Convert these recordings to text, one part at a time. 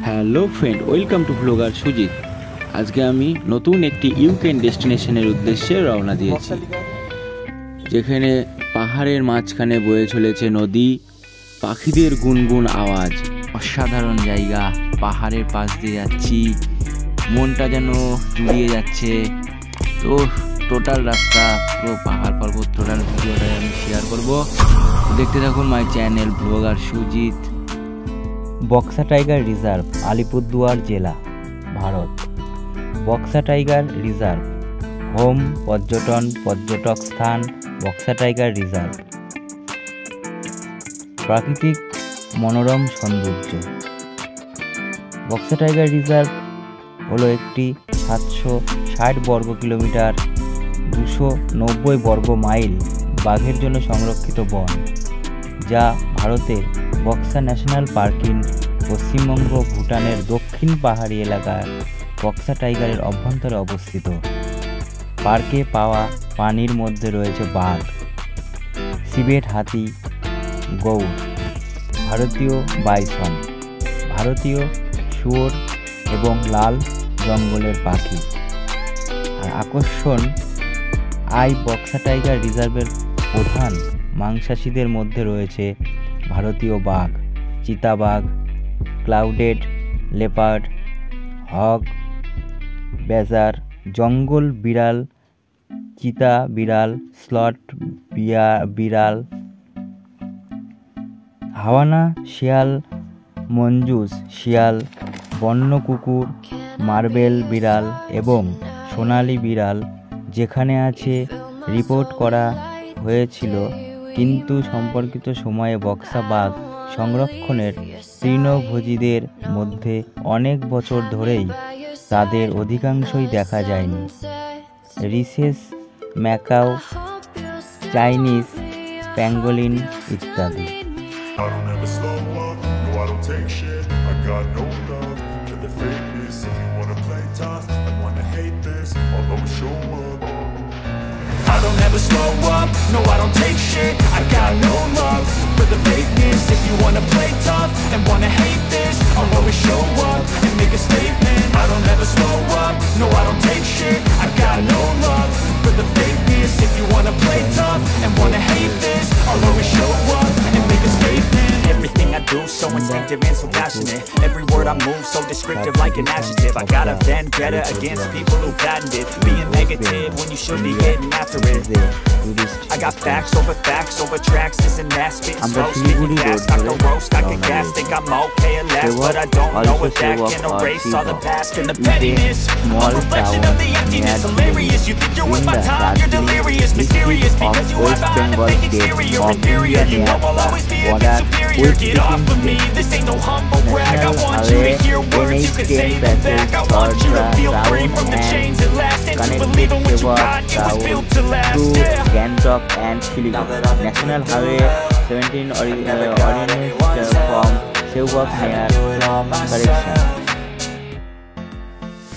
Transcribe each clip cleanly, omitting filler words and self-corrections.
Hello friend, welcome to blogger Sujit. আজকে আমি নতুন একটি ইউকেন ডেস্টিনেশনের উদ্দেশ্যে রওনা দিয়েছি, যেখানে পাহাড়ের মাঝখানে বয়ে চলেছে নদী, পাখিদের গুনগুন আওয়াজ, অসাধারণ জায়গা। পাহাড়ের পাশ দিয়ে যাচ্ছি, মনটা যেন জুড়িয়ে যাচ্ছে। তো টোটাল রাস্তা পুরো পাহাড় পর্বত, টোটাল ভিডিওটাই আমি শেয়ার করব। দেখতে থাকুন my channel blogger Sujit. Buxa tiger reserve, Alipurduar জেলা, Bharat. Buxa tiger reserve home পর্যটক স্থান বক্সা টাইগার রিজার্ভ। প্রাকৃতিক মনোরম সৌন্দর্য। বক্সা টাইগার রিজার্ভ হলো একটি 760 বর্গ কিলোমিটার 290 বর্গ মাইল বাঘের জন্য সংরক্ষিত বন, যা ভারতের বক্সা ন্যাশনাল পার্কিং, পশ্চিমবঙ্গ, ভুটানের দক্ষিণ পাহাড়ি এলাকার বক্সা টাইগারের অভ্যন্তরে অবস্থিত। পার্কে পাওয়া প্রাণীর মধ্যে রয়েছে বাঘ, সিবেট হাতি, গৌড়, ভারতীয় বাইসন, ভারতীয় শুয়োর এবং লাল জঙ্গলের পাখি। আর আকর্ষণ, বক্সা টাইগার রিজার্ভের প্রধান মাংসাশীদের মধ্যে রয়েছে ভারতীয় বাঘ, চিতাবাঘ, ক্লাউডেড লেপার্ড, হগ, বেজার, জঙ্গল বিড়াল, চিতা বিড়াল, স্লট বিড়াল, হাওয়ানা শিয়াল, মঞ্জুস শিয়াল, বন্য কুকুর, মার্বেল বিড়াল এবং সোনালী বিড়াল। যেখানে আছে রিপোর্ট করা হয়েছিল, কিন্তু সম্পর্কিত সময়ে বক্সা বাঘ সংরক্ষণের তৃণভোজীদের মধ্যে অনেক বছর ধরেই তাদের অধিকাংশই দেখা যায়নি। রিসেস ম্যাকাও, চাইনিজ প্যাঙ্গোলিন ইত্যাদি। I don't ever slow up, no I don't take shit. I got no love for the fakeness. If you wanna play tough and wanna hate this, I'll always show up and make a statement. I don't ever slow up, no I don't take shit. I got no love for the fakeness. If you wanna play tough and wanna hate this, I'll always show up and make a statement. Everything I do so instinctive and so passionate. Every word I move so descriptive like an adjective. I got a vendetta against people who patented being negative when you should be getting after it. I got facts over tracks. Isn't that spitting slow, speaking fast? I can roast, I can gas. Think I'm okay at last, but I don't know if that can erase all the past and the pettiness. A reflection of the emptiness, hilarious. You think you're worth my time, you're delirious, mysterious, because you hide behind a fake exterior. Inferior, you know I'll always be a bit superior. Get off of me, this ain't no humble brag. I want you to hear words, you can say them back. I want you to feel free from the chains that last, and to believe in what you got, it was built to last. Gangtok and Siliguri. National Highway 17 originates from Seoul near Correction.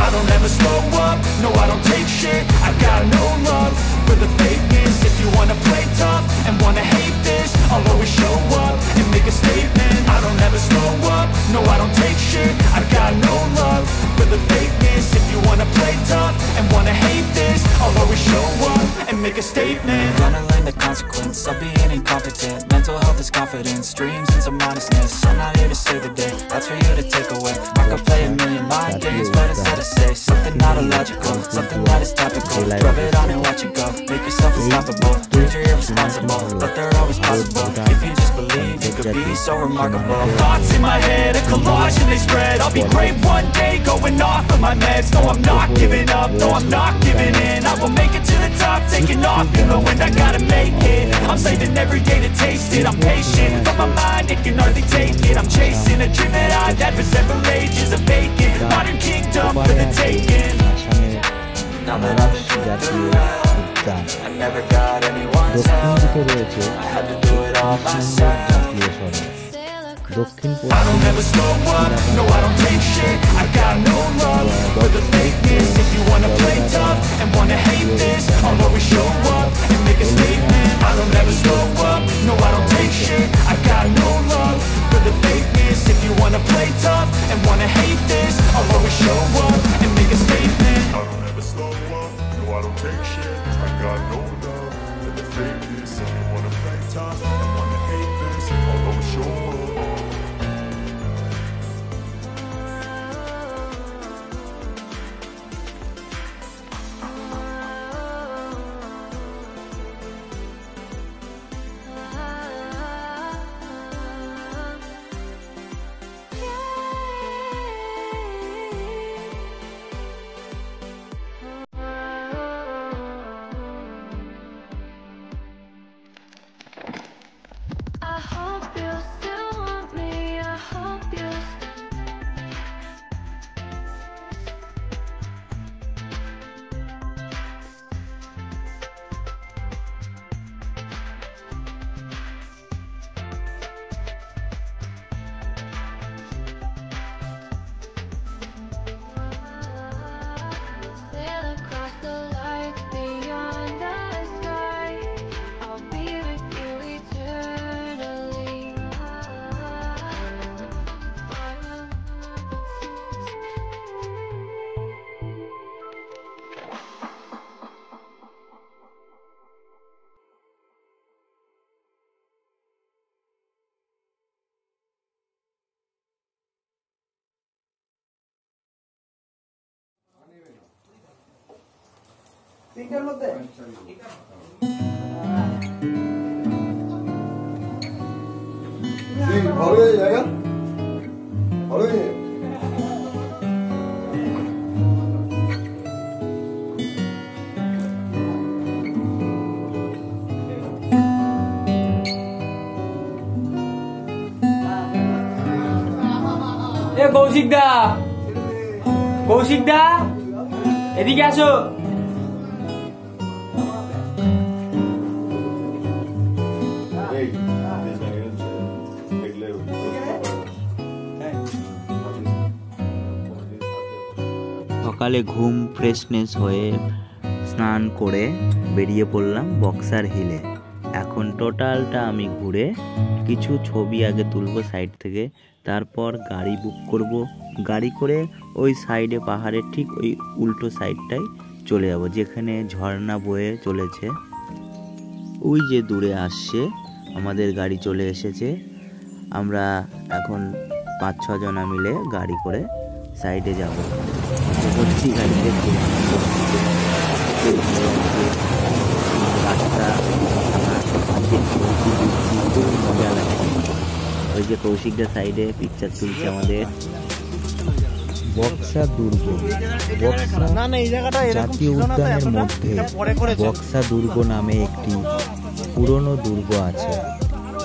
I don't ever slow up, no I don't take shit. I got no love for the fakeness. If you wanna play tough and wanna hate this, I'll always show up and make a statement. I don't ever slow up, no I don't take shit. I got no love for the fakeness. If you wanna play tough and wanna hate this, I'll always show up and make a statement. Gonna learn the consequence of being incompetent. Mental health is confidence, dreams and some honestness. I'm not here to save the day, that's for you to take away. I could play a million mind games, but instead I say something not illogical, something that is topical. Rub it on and watch it go, make yourself unstoppable. Dreams are irresponsible, but they're always possible. If you just believe, you could be so remarkable. Thoughts in my head, a collage and they spread. I'll be great one day, going off of my meds. No, I'm not giving up, no, I'm not giving in. I will make it to the top, taking off in the wind. I gotta make it, I'm saving every day to taste it. I'm patient, but my mind, it can hardly take it. I'm chasing a dream that I've had for several ages of vacant. Modern kingdom for the taking. I never got anyone's help. I had to do it all myself. I don't ever slow up, no I don't take shit. I got no love for the fakeness. If you wanna play tough and wanna hate this, I'll always show up and make a statement. I don't ever slow up, no I don't take shit. I got no love for the fakeness. If you wanna play tough and wanna hate Koushik দা, কৌশিক দা, এদিকে আসো। সকালে ঘুম freshness হয়ে স্নান করে বেরিয়ে পড়লাম বক্সার হিলে। এখন টোটালটা আমি ঘুরে কিছু ছবি আগে তুলবো সাইড থেকে, তারপর গাড়ি বুক করব। গাড়ি করে ওই সাইডে পাহাড়ের ঠিক ওই উল্টো সাইডটাই চলে যাব, যেখানে ঝর্ণা বয়ে চলেছে। ওই যে দূরে আসছে আমাদের গাড়ি চলে এসেছে। আমরা এখন 5-6 জনা মিলে গাড়ি করে সাইডে যাব। বলছি গাড়িতে রাস্তা খুব মজা লাগে। ওই যে কৌশিকদের সাইডে পিকচার তুলছে আমাদের। বক্সা দুর্গ, বক্সা জাতীয় উদ্যানের মধ্যে বক্সা দুর্গ নামে একটি পুরনো দুর্গ আছে।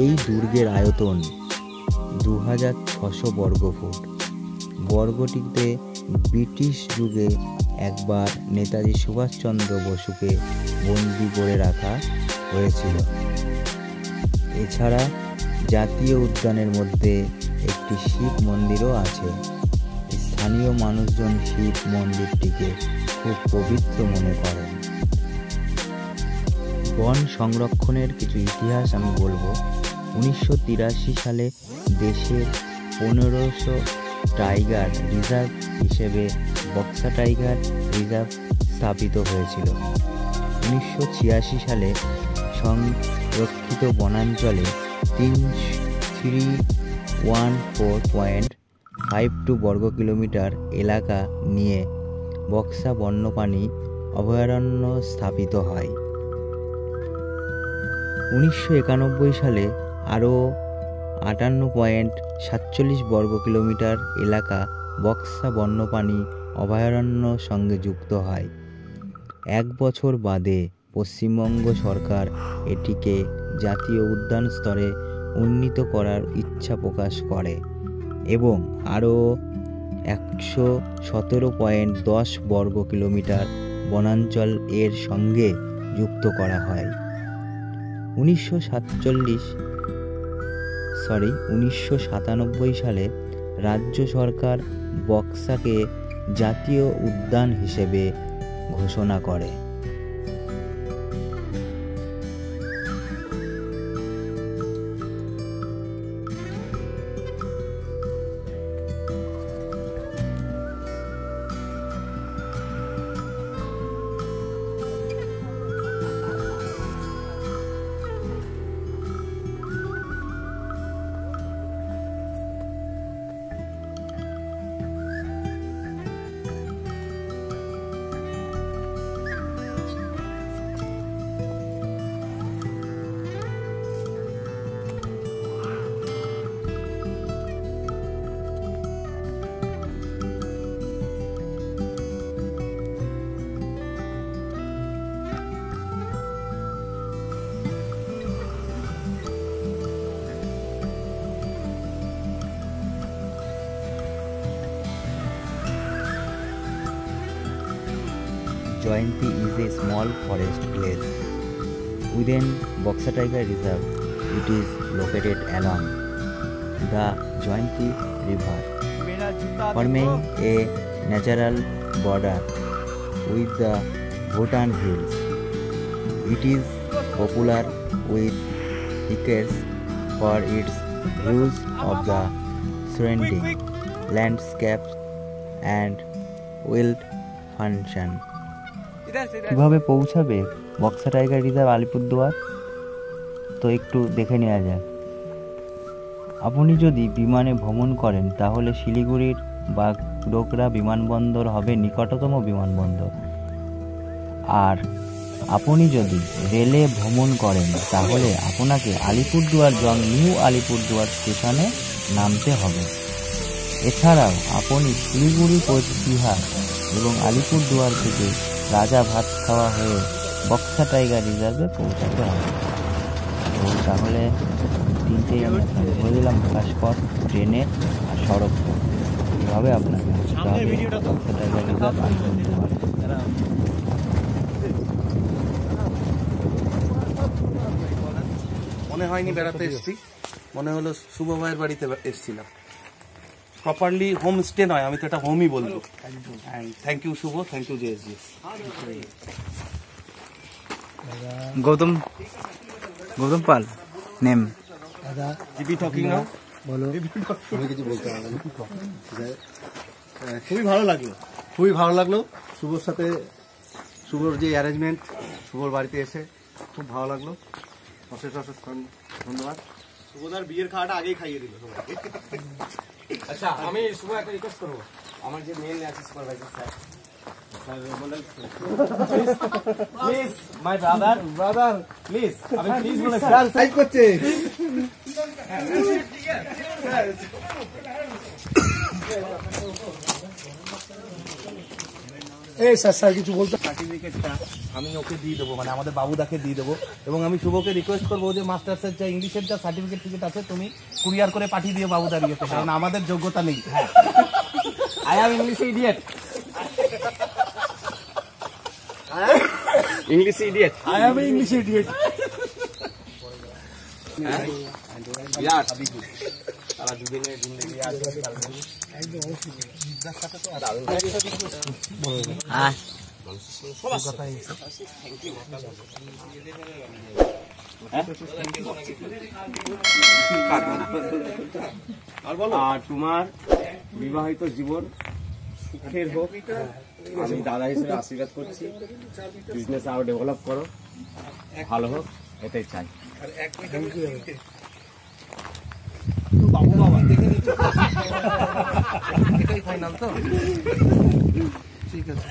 এই দুর্গের আয়তন 2600 বর্গফুট। বর্গটিতে ব্রিটিশ যুগে একবার নেতাজি সুভাষচন্দ্র বসুকে বন্দি করে রাখা হয়েছিল। এছাড়া জাতীয় উদ্যানের মধ্যে একটি শিব মন্দিরও আছে। স্থানীয় মানুষজন শিব মন্দিরটিকে খুব পবিত্র মনে করেন। বন সংরক্ষণের কিছু ইতিহাস আমি বলবো। 1983 সালে দেশের 1500 টাইগার রিজার্ভ হিসেবে বক্সা টাইগার রিজার্ভ স্থাপিত হয়েছিল। 1986 সালে সংরক্ষিত বনাঞ্চলে 314.52 বর্গ কিলোমিটার এলাকা নিয়ে বক্সা বন্যপ্রাণী অভয়ারণ্য স্থাপিত হয়। 1991 সালে আরও 58.47 বর্গ কিলোমিটার এলাকা বক্সা বন্যপ্রাণী অভয়ারণ্য সঙ্গে যুক্ত হয়। 1 বছর বাদে পশ্চিমবঙ্গ সরকার এটিকে জাতীয় উদ্যান স্তরে উন্নীত করার ইচ্ছা প্রকাশ করে এবং আরও 117.10 বর্গ কিলোমিটার বনাঞ্চল এর সঙ্গে যুক্ত করা হয়। 1997 সালে রাজ্য সরকার বক্সাকে জাতীয় উদ্যান হিসেবে ঘোষণা করে। Jayanti is a small forest place within Boxer Tiger Reserve. It is located along the Jayanti River, forming a natural border with the Bhutan Hills. It is popular with hikers for its views of the surrounding landscapes and wild function. কিভাবে পৌঁছাবে Buxa tiger reserve Alipurduar, তো একটু দেখে নেওয়া যাক। আপনি যদি বিমানে ভ্রমণ করেন তাহলে শিলিগুড়ির বাগডোগরা বিমানবন্দর হবে নিকটতম বিমানবন্দর। আর আপনি যদি রেলে ভ্রমণ করেন তাহলে আপনাকে আলিপুরদুয়ার নিউ আলিপুরদুয়ার স্টেশনে নামতে হবে। এছাড়াও আপনি শিলিগুড়ি কোচবিহার এবং আলিপুরদুয়ার থেকে রাজা ভাত খাওয়া হয়ে বক্সা টাইগার রিজার্ভে পৌঁছাতে হবে। তো তাহলে তিনটেই আমি আপনাকে বলে দিলাম, আকাশপথ, ট্রেনে আর সড়ক পথ। এভাবে আপনাকে আসতে হবে বক্সা টাইগার রিজার্ভ আলিপুরদুয়ার। মনে হয়নি বেড়াতে এসেছি, মনে হলো শুভ ভাইয়ের বাড়িতে এসেছিলাম। প্রপারলি হোম স্টে নয়, আমি তো এটা হোমই বলবো। Thank you Shubho, thank you JSG. Gautam Pal name. GP talking now. খুবই ভালো লাগলো শুভর সাথে, শুভর যে অ্যারেঞ্জমেন্ট, শুভর বাড়িতে এসে খুব ভালো লাগলো। অশেষ ধন্যবাদ। শুভদার বিয়ের খাওয়াটা আগেই খাইয়ে দিল সবাইকে। আচ্ছা, আমি শুভ একটা রিকোয়েস্ট করবো, আমার যে মেন আছে সুপারভাইজার স্যার বলেন প্লিজ মাই ব্রাদার প্লিজ, আমি প্লিজ বলে স্যার সাইড করছে। এই স্যার কিছু বলতে। সার্টিফিকেটটা আমি ওকে দিয়ে দেবো, মানে আমাদের বাবুদাকে দিয়ে দেবো, এবং আমি শুভকে রিকোয়েস্ট করবো যে মাস্টার্সের যা ইংলিশের যা সার্টিফিকেট আছে তুমি কুরিয়ার করে পাঠিয়ে দিও বাবুদার ইয়েতে, কারণ আমাদের যোগ্যতা নেই। I am English idiot. I am an English idiot. আর তোমার বিবাহিত জীবন সুখের হোক, আমি দাদা হিসেবে আশীর্বাদ করছি। বিজনেস আরো ডেভেলপ করো, ভালো হোক, এটাই চাই। এটাই ফাইনাল তো? ঠিক আছে।